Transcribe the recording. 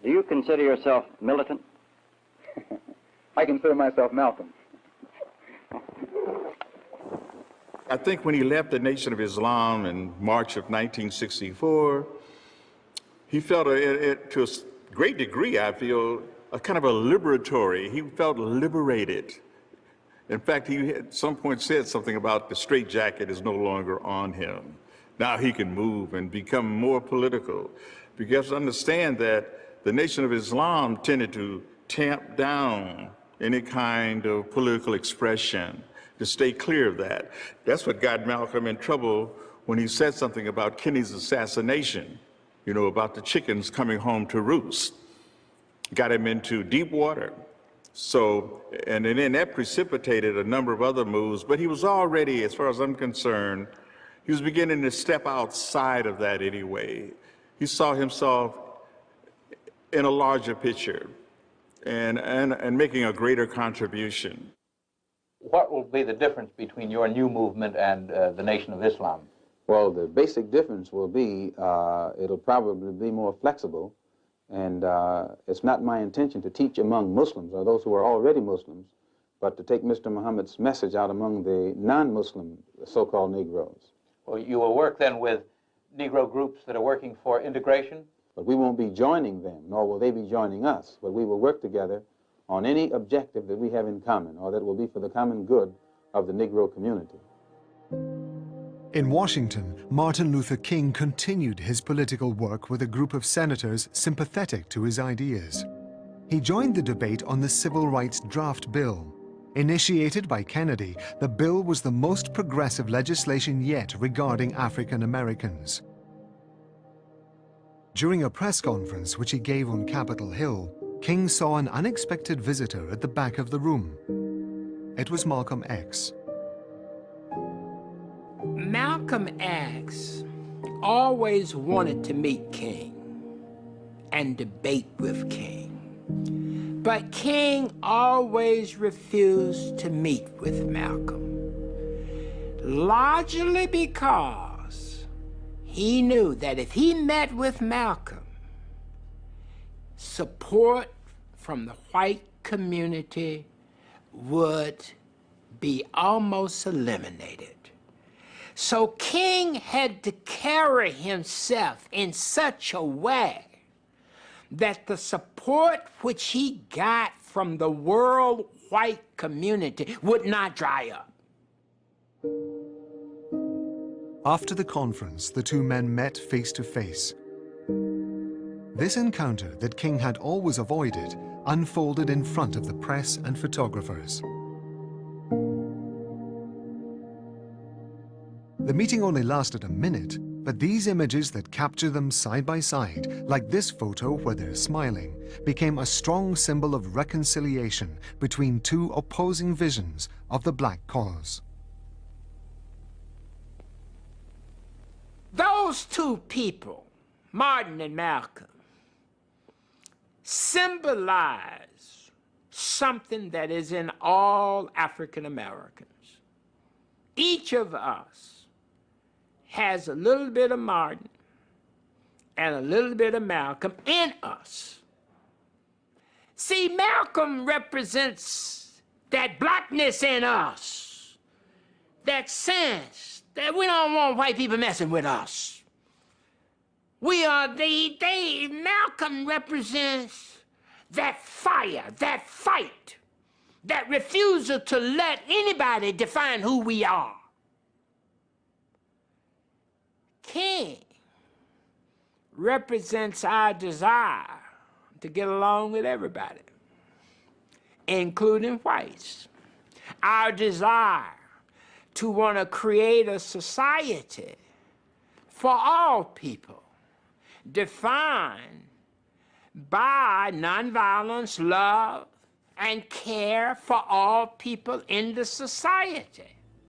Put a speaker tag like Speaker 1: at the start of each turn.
Speaker 1: Do you consider yourself militant?
Speaker 2: I consider myself Malcolm.
Speaker 3: I think when he left the Nation of Islam in March of 1964, he felt, to a great degree, I feel, a kind of a liberatory. He felt liberated. In fact, he at some point said something about the straitjacket is no longer on him. Now he can move and become more political. Because understand that the Nation of Islam tended to tamp down any kind of political expression, to stay clear of that. That's what got Malcolm in trouble when he said something about Kennedy's assassination, you know, about the chickens coming home to roost. Got him into deep water. So, and then that precipitated a number of other moves, but he was already, as far as I'm concerned, he was beginning to step outside of that anyway. He saw himself in a larger picture and making a greater contribution.
Speaker 4: What will be the difference between your new movement and the Nation of Islam?
Speaker 2: Well, the basic difference will be it'll probably be more flexible, and it's not my intention to teach among Muslims or those who are already Muslims, but to take Mr. Muhammad's message out among the non-Muslim so-called Negroes.
Speaker 4: Well, you will work then with Negro groups that are working for integration?
Speaker 2: But we won't be joining them, nor will they be joining us, but we will work together on any objective that we have in common, or that will be for the common good of the Negro community.
Speaker 5: In Washington, Martin Luther King continued his political work with a group of senators sympathetic to his ideas. He joined the debate on the Civil Rights Draft Bill. Initiated by Kennedy, the bill was the most progressive legislation yet regarding African Americans. During a press conference which he gave on Capitol Hill, King saw an unexpected visitor at the back of the room. It was Malcolm X.
Speaker 6: Malcolm X always wanted to meet King and debate with King. But King always refused to meet with Malcolm, largely because he knew that if he met with Malcolm, support from the white community would be almost eliminated. So King had to carry himself in such a way that the support which he got from the world white community would not dry up.
Speaker 5: After the conference, the two men met face to face. This encounter that King had always avoided unfolded in front of the press and photographers. The meeting only lasted a minute, but these images that capture them side by side, like this photo where they're smiling, became a strong symbol of reconciliation between two opposing visions of the black cause.
Speaker 6: Those two people, Martin and Malcolm, symbolize something that is in all African Americans. Each of us has a little bit of Martin and a little bit of Malcolm in us. See, Malcolm represents that blackness in us, that sense that we don't want white people messing with us. We are Malcolm represents that fire, that fight, that refusal to let anybody define who we are. King represents our desire to get along with everybody, including whites. Our desire to want to create a society for all people, defined by nonviolence, love, and care for all people in the society.